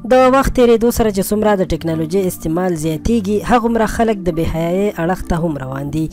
د وخت تیریدو سره چې څومره د ټکنالوژي استعمال زیاتیږي هغومره خلک د بېحیایۍ اړخ ته هم روان دي.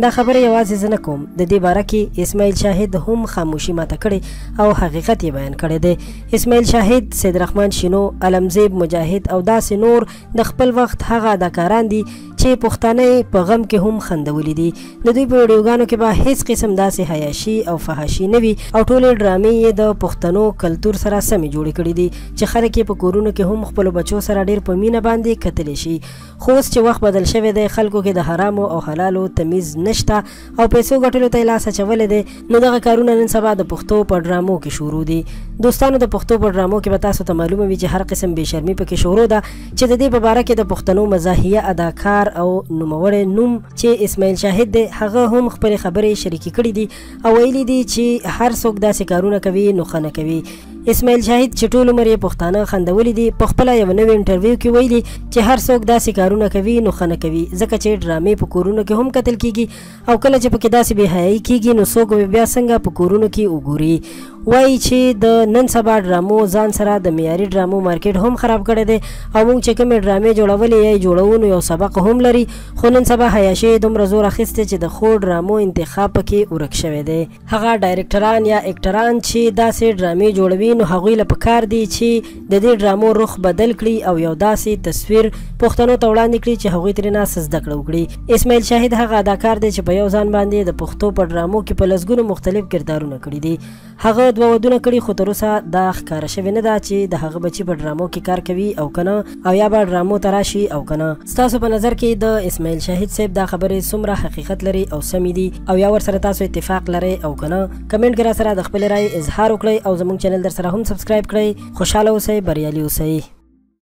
دا خبره یوازې زه نه کوم، د دې باره کې اسماعیل شاهد هم خاموشي ماته کړې او حقیقت یې بیان کړی دی. اسماعیل شاهد، سید رحمان شینو، علمزیب مجاهد او داسې نور د خپل وخت هغه اداکاران دي چې پښتانه په غم کې هم خندولي دي. د دوی په ویډیوګانو کې به هیڅ قسم داسې حیاشي او فحاشي نه وي او ټولې ډرامې یې د پښتنو کلتور سره سمې جوړې کړي دي چې خلک یې په کورونو کې هم خپلو بچو سره ډېر په مینه باندې کتلی شي. خو اوس چې وخت بدل شوی دی، خلکو کې د حرامو او حلالو تمیز نشته او پیسو ګټلو ته یې لاس اچولی دی، نو دغه کارونه نن سبا د پښتو په ډرامو کې شروع دي. دوستانو، د پښتو په ډرامو کې به تاسو ته معلومه وي چې هر قسم بې شرمي پکې شروع ده چې د دې په باره کې د پښتنو مزاحیه اداکار او نوموړی نوم چې اسماعیل شاهد دی هغه هم خپلې خبرې شریکې کړي دي او ویلي دي چې هر څوک داسې کارونه کوي نو ښه نه کوي. اسماعیل شاهد چې ټول عمر یې پښتانه خندولي دي، په خپله یوه نوې انټرویو کې ویلي چې هر څوک داسې کارونه کوي نو ښه نه کوي، ځکه چې ډرامې په کورونو کې هم کتل کېږي او کله چې پکې داسې بېحیایي کېږي نو څوک به بیا څنګه په کورونو کې وګوري. وایي چې د نن سبا ډرامو ځان سره د معیاري ډرامو مارکیټ هم خراب کړی دی او موږ چې کومې ډرامې جوړولې یا یې جوړو نو یو سبق هم لري، خو نن سبا حیاشي دومره زور اخیستی چې د ښو ډرامو انتخاب پکې ورک شوی دی. هغه ډایرکټران یا اکټران چې داسې ډرامې جوړوي نو هغوی له پکار دی چې د دې ډرامو رخ بدل کړي او یو داسې تصویر پښتنو ته وړاندې کړي چې هغوی ترې نه څه زده کړه وکړي. اسماعیل شاهد هغه اداکار دی چې په یو ځان باندې د پښتو په ډرامو کې په لسګونو مختلف کردارونه کړي دي. هغه 2 ودونه کړي خو تر اوسه دا ښکاره شوې نه ده چې د هغه بچي په ډرامو کې کار کوي او که نه، او یا به ډرامو ته راشي او که نه. ستاسو په نظر کې د اسماعیل شاهد صاحب دا خبرې څومره حقیقت لري او سمې دي او یا ورسره تاسو اتفاق لرئ او که نه؟ کمنټ کې راسره د خپلې رایې اظهار وکړئ او زموږ چینل در سره هم سبسکرایب کړئ. خوشحاله اوسئ، بریالي اوسئ.